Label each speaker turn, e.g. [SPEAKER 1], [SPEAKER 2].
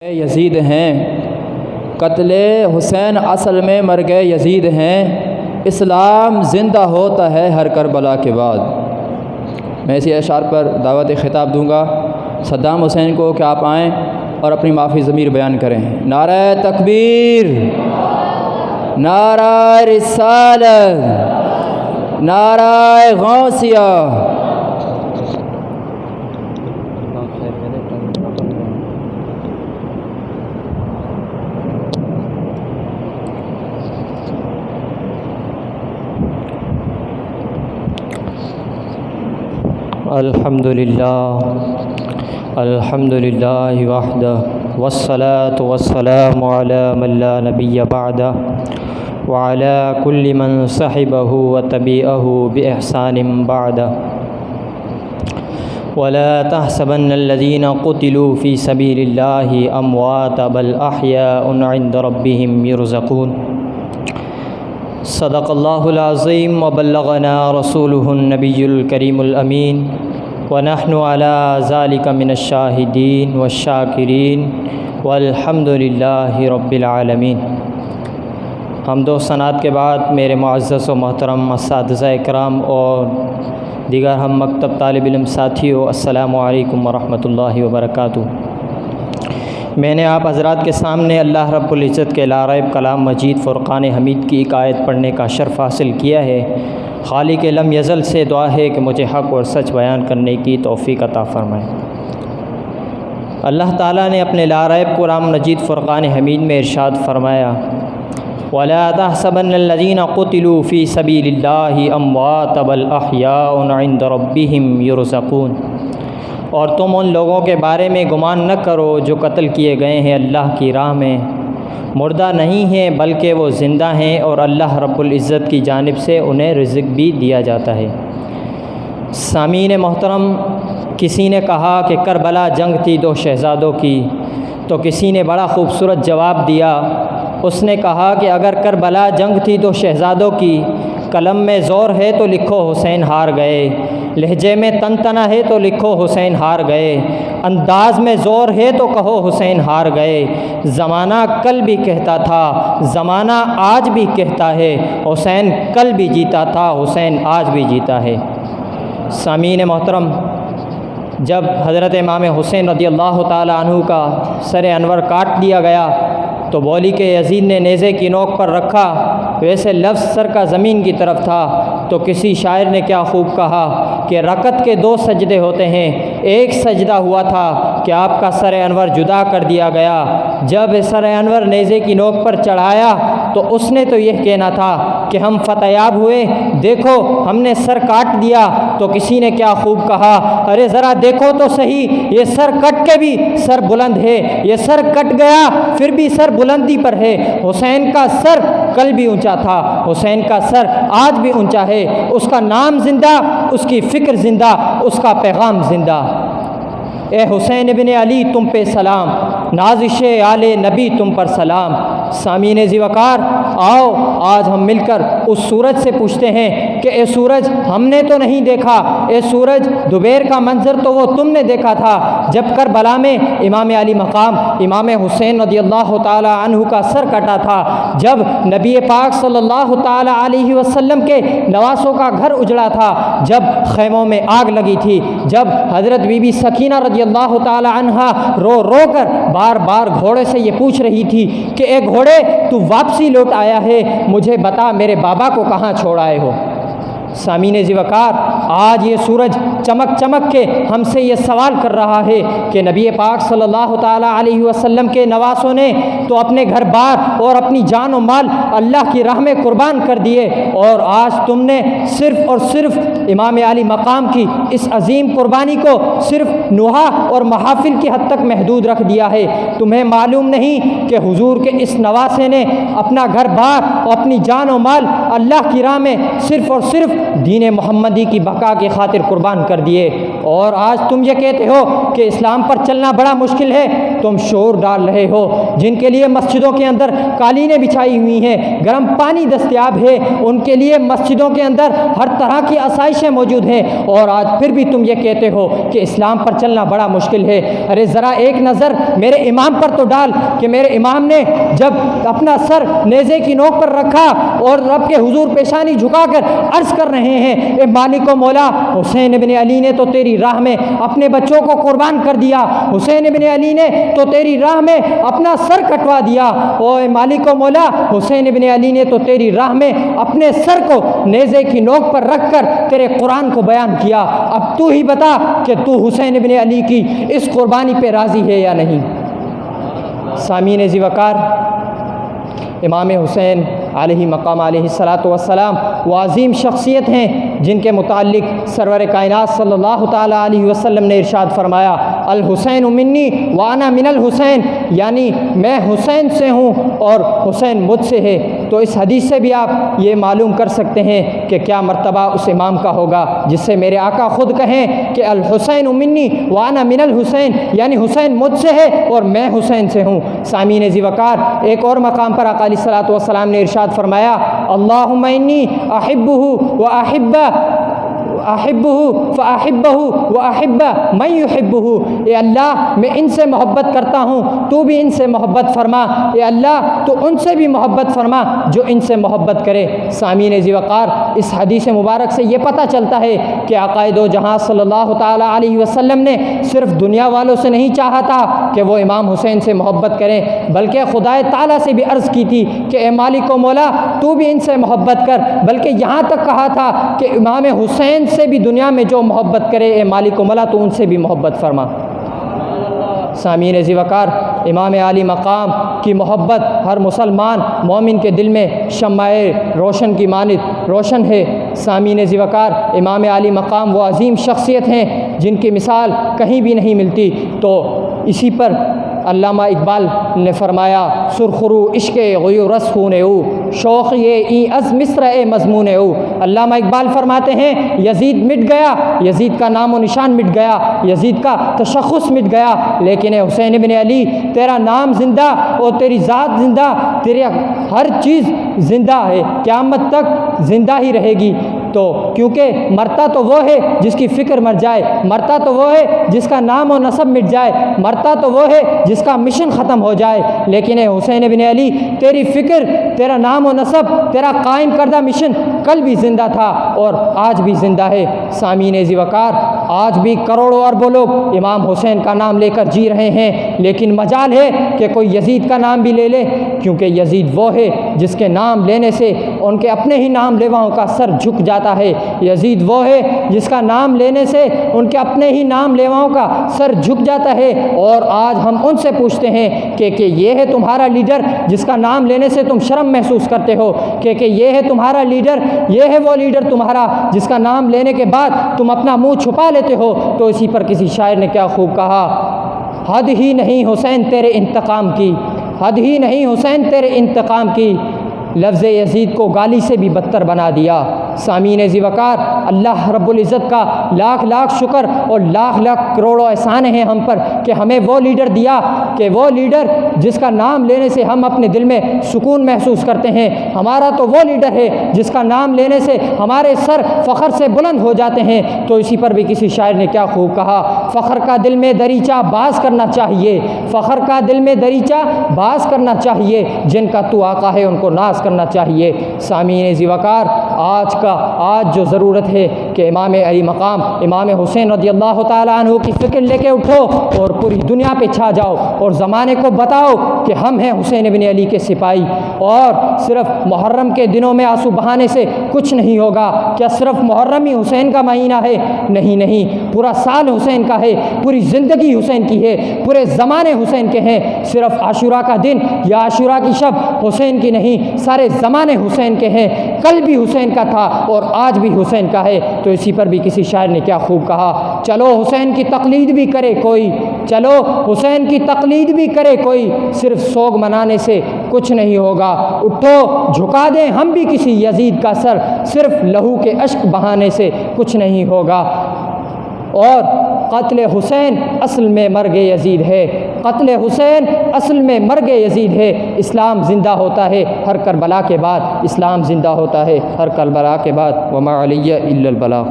[SPEAKER 1] یزید ہیں، قتل حسین اصل میں مرگ یزید ہیں، اسلام زندہ ہوتا ہے ہر کربلا کے بعد۔ میں اسی اشعار پر دعوت خطاب دوں گا صدام حسین کو کہ آپ آئیں اور اپنی معافی ضمیر بیان کریں۔ نعرہ تکبیر، نعرہ رسالت، نعرہ غوثیہ۔
[SPEAKER 2] الحمد للہ وحدہ والصلاة والسلام علی من لا نبی بعدہ وعلی کل من صحبہ وتبعہ بإحسان بعدہ ولا تحسبن الذین قتلوا فی سبیل اللہ امواتا بل احیاء عند ربهم یرزقون۔ صدق اللہ العظیم وبلغنا رسولہ النبی الکریم الامین ونحن علی ذلک من الشاہدین والشاکرین والحمد للہ رب العالمین۔ حمد و ثناء کے بعد میرے معزز و محترم اساتذہ اکرام اور دیگر ہم مکتب طالب علم ساتھیوں، السلام علیکم ورحمۃ اللہ وبرکاتہ۔ میں نے آپ حضرات کے سامنے اللہ رب العزت کے لا ریب کلام مجید فرقان حمید کی ایک آیت پڑھنے کا شرف حاصل کیا ہے۔ خالق لم یزل سے دعا ہے کہ مجھے حق اور سچ بیان کرنے کی توفیق عطا فرمائے۔ اللہ تعالیٰ نے اپنے لا ریب کلام مجید فرقان حمید میں ارشاد فرمایا، وَلَا تَحْسَبَنَّ الَّذِينَ قُتِلُوا فِي سَبِيلِ اللَّهِ أَمْوَاتًا بَلْ أَحْيَاءٌ عِندَ رَبِّهِمْ يُرْزَقُونَ۔ اور تم ان لوگوں کے بارے میں گمان نہ کرو جو قتل کیے گئے ہیں اللہ کی راہ میں، مردہ نہیں ہیں بلکہ وہ زندہ ہیں اور اللہ رب العزت کی جانب سے انہیں رزق بھی دیا جاتا ہے۔ سامعین محترم، کسی نے کہا کہ کربلا جنگ تھی دو شہزادوں کی، تو کسی نے بڑا خوبصورت جواب دیا۔ اس نے کہا کہ اگر کربلا جنگ تھی دو شہزادوں کی، قلم میں زور ہے تو لکھو حسین ہار گئے، لہجے میں تن تنا ہے تو لکھو حسین ہار گئے، انداز میں زور ہے تو کہو حسین ہار گئے۔ زمانہ کل بھی کہتا تھا، زمانہ آج بھی کہتا ہے، حسین کل بھی جیتا تھا، حسین آج بھی جیتا ہے۔ سامعین محترم، جب حضرت امام حسین رضی اللہ تعالی عنہ کا سر انور کاٹ دیا گیا تو بولی کہ یزید نے نیزے کی نوک پر رکھا، ویسے لفظ سر کا زمین کی طرف تھا، تو کسی شاعر نے کیا خوب کہا کہ رکعت کے دو سجدے ہوتے ہیں، ایک سجدہ ہوا تھا کہ آپ کا سر انور جدا کر دیا گیا، جب سر انور نیزے کی نوک پر چڑھایا تو اس نے تو یہ کہنا تھا کہ ہم فتح یاب ہوئے، دیکھو ہم نے سر کاٹ دیا، تو کسی نے کیا خوب کہا، ارے ذرا دیکھو تو صحیح، یہ سر کٹ کے بھی سر بلند ہے، یہ سر کٹ گیا پھر بھی سر بلندی پر ہے۔ حسین کا سر کل بھی اونچا تھا، حسین کا سر آج بھی اونچا ہے، اس کا نام زندہ، اس کی فکر زندہ، اس کا پیغام زندہ۔ اے حسین ابن علی تم پہ سلام، نازش آل نبی تم پر سلام۔ سامعین ذی وقار، آؤ آج ہم مل کر اس سورج سے پوچھتے ہیں کہ اے سورج ہم نے تو نہیں دیکھا، اے سورج دوپہر کا منظر تو وہ تم نے دیکھا تھا جب کربلا میں امام علی مقام امام حسین رضی اللہ تعالی عنہ کا سر کٹا تھا، جب نبی پاک صلی اللہ تعالی علیہ وسلم کے نواسوں کا گھر اجڑا تھا، جب خیموں میں آگ لگی تھی، جب حضرت بی بی سکینہ رضی اللہ تعالی عنہا رو رو کر بار بار گھوڑے سے یہ پوچھ رہی تھی کہ اے گھوڑے تو واپسی لوٹ آیا ہے، مجھے بتا میرے بابا کو کہاں چھوڑ آئے ہو۔ سامعین ذی وقار، آج یہ سورج چمک چمک کے ہم سے یہ سوال کر رہا ہے کہ نبی پاک صلی اللہ تعالیٰ علیہ وسلم کے نواسوں نے تو اپنے گھر بار اور اپنی جان و مال اللہ کی راہ میں قربان کر دیے، اور آج تم نے صرف اور صرف امام علی مقام کی اس عظیم قربانی کو صرف نوحہ اور محافل کی حد تک محدود رکھ دیا ہے۔ تمہیں معلوم نہیں کہ حضور کے اس نواسے نے اپنا گھر بار اور اپنی جان و مال اللہ کی راہ میں صرف اور صرف دین محمدی کی بقا کی خاطر قربان کر دیے، اور آج تم یہ کہتے ہو کہ اسلام پر چلنا بڑا مشکل ہے، تم شور ڈال رہے ہو۔ جن کے لیے مسجدوں کے اندر قالینیں بچھائی ہوئی ہیں، گرم پانی دستیاب ہے، ان کے لیے مسجدوں کے اندر ہر طرح کی آسائشیں موجود ہیں، اور آج پھر بھی تم یہ کہتے ہو کہ اسلام پر چلنا بڑا مشکل ہے۔ ارے ذرا ایک نظر میرے امام پر تو ڈال کہ میرے امام نے جب اپنا سر نیزے کی نوک پر رکھا اور رب کے حضور پیشانی جھکا کر عرض کر رہے ہیں، اے مالک و مولا، حسین ابن علی نے تو تیری راہ میں اپنے بچوں کو قربان کر دیا، حسین ابن علی نے تو تیری راہ میں اپنا سر کٹوا دیا، او اے مالک و مولا، حسین ابن علی نے تو تیری راہ میں اپنے سر کو نیزے کی نوک پر رکھ کر تیرے قرآن کو بیان کیا، اب تو ہی بتا کہ تو حسین ابن علی کی اس قربانی پہ راضی ہے یا نہیں۔ سامعین ذی وقار، امام حسین علیہ مقام علیہ الصلاۃ والسلام وہ عظیم شخصیت ہیں جن کے متعلق سرور کائنات صلی اللہ تعالیٰ علیہ وسلم نے ارشاد فرمایا، الحسین منی وانا من الحسین، یعنی میں حسین سے ہوں اور حسین مجھ سے ہے۔ تو اس حدیث سے بھی آپ یہ معلوم کر سکتے ہیں کہ کیا مرتبہ اس امام کا ہوگا جس سے میرے آقا خود کہیں کہ الحسین منی وانا من الحسین، یعنی حسین مجھ سے ہے اور میں حسین سے ہوں۔ سامعین ذی وقار، ایک اور مقام پر آقا علیہ الصلوۃ والسلام نے ارشاد فرمایا، اللہم انی احبہ فاحبہ واحب من یحبہ، اے اللہ میں ان سے محبت کرتا ہوں، تو بھی ان سے محبت فرما، اے اللہ تو ان سے بھی محبت فرما جو ان سے محبت کرے۔ سامعین ذی وقار، اس حدیث مبارک سے یہ پتہ چلتا ہے کہ آقا دو جہاں صلی اللہ تعالیٰ علیہ وسلم نے صرف دنیا والوں سے نہیں چاہا تھا کہ وہ امام حسین سے محبت کریں، بلکہ خدائے تعالیٰ سے بھی عرض کی تھی کہ اے مالک و مولا، تو بھی ان سے محبت کر، بلکہ یہاں تک کہا تھا کہ امام حسین سے بھی دنیا میں جو محبت کرے اے مالک و مولا تو ان سے بھی محبت فرما۔ سامعین ذی وقار، امام عالی مقام کی محبت ہر مسلمان مومن کے دل میں شمع روشن کی مانند روشن ہے۔ سامعین ذی وقار، امام عالی مقام وہ عظیم شخصیت ہیں جن کی مثال کہیں بھی نہیں ملتی۔ تو اسی پر علامہ اقبال نے فرمایا، سرخرو عشق غیور رس خون او، شوق یہ این از مصر اے مضمون او۔ علامہ اقبال فرماتے ہیں، یزید مٹ گیا، یزید کا نام و نشان مٹ گیا، یزید کا تشخص مٹ گیا، لیکن اے حسین ابن علی، تیرا نام زندہ اور تیری ذات زندہ، تیرے ہر چیز زندہ ہے، قیامت تک زندہ ہی رہے گی۔ تو کیونکہ مرتا تو وہ ہے جس کی فکر مر جائے، مرتا تو وہ ہے جس کا نام و نسب مٹ جائے، مرتا تو وہ ہے جس کا مشن ختم ہو جائے، لیکن اے حسین ابن علی، تیری فکر، تیرا نام و نسب، تیرا قائم کردہ مشن کل بھی زندہ تھا اور آج بھی زندہ ہے۔ سامعین ذی وقار، آج بھی کروڑوں اربوں لوگ امام حسین کا نام لے کر جی رہے ہیں، لیکن مجال ہے کہ کوئی یزید کا نام بھی لے لے، کیونکہ یزید وہ ہے جس کے نام لینے سے ان کے اپنے ہی نام لیواؤں کا سر جھک جاتا ہے، یزید وہ ہے جس کا نام لینے سے ان کے اپنے ہی نام لیواؤں کا سر جھک جاتا ہے۔ اور آج ہم ان سے پوچھتے ہیں کہ یہ ہے تمہارا لیڈر جس کا نام لینے سے تم شرم محسوس کرتے ہو، کہ یہ ہے تمہارا لیڈر، یہ ہے وہ لیڈر تمہارا جس کا نام لینے کے بعد تم اپنا منہ چھپا لیتے ہو۔ تو اسی پر کسی شاعر نے کیا خوب کہا، حد ہی نہیں حسین تیرے انتقام کی، حد ہی نہیں حسین تیرے انتقام کی، لفظ یزید کو گالی سے بھی بدتر بنا دیا۔ سامعین ذی وقار، اللہ رب العزت کا لاکھ لاکھ شکر اور لاکھ لاکھ کروڑوں احسان ہیں ہم پر کہ ہمیں وہ لیڈر دیا، کہ وہ لیڈر جس کا نام لینے سے ہم اپنے دل میں سکون محسوس کرتے ہیں۔ ہمارا تو وہ لیڈر ہے جس کا نام لینے سے ہمارے سر فخر سے بلند ہو جاتے ہیں۔ تو اسی پر بھی کسی شاعر نے کیا خوب کہا، فخر کا دل میں دریچہ باز کرنا چاہیے، فخر کا دل میں دریچہ باز کرنا چاہیے، جن کا تو آقا ہے ان کو ناز کرنا چاہیے۔ سامعین ذی وقار، آج جو ضرورت ہے کہ امام علی مقام امام حسین رضی اللہ تعالیٰ عنہ کی فکر لے کے اٹھو اور پوری دنیا پہ چھا جاؤ اور زمانے کو بتاؤ کہ ہم ہیں حسین ابن علی کے سپاہی۔ اور صرف محرم کے دنوں میں آنسو بہانے سے کچھ نہیں ہوگا۔ کیا صرف محرم ہی حسین کا مہینہ ہے؟ نہیں، پورا سال حسین کا ہے، پوری زندگی حسین کی ہے، پورے زمانے حسین کے ہیں۔ صرف عاشورہ کا دن یا عاشورہ کی شب حسین کی نہیں، سارے زمانے حسین کے ہیں، کل بھی حسین کا تھا اور آج بھی حسین کا ہے۔ تو اسی پر بھی کسی شاعر نے کیا خوب کہا، چلو حسین کی تقلید بھی کرے کوئی، چلو حسین کی تقلید بھی کرے کوئی، صرف سوگ منانے سے کچھ نہیں ہوگا، اٹھو جھکا دیں ہم بھی کسی یزید کا سر، صرف لہو کے اشک بہانے سے کچھ نہیں ہوگا۔ اور قتل حسین اصل میں مرگ یزید ہے، قتل حسین اصل میں مرگ یزید ہے۔ اسلام زندہ ہوتا ہے ہر کربلا کے بعد، اسلام زندہ ہوتا ہے ہر کربلا کے بعد۔ وما علی الا البلاغ۔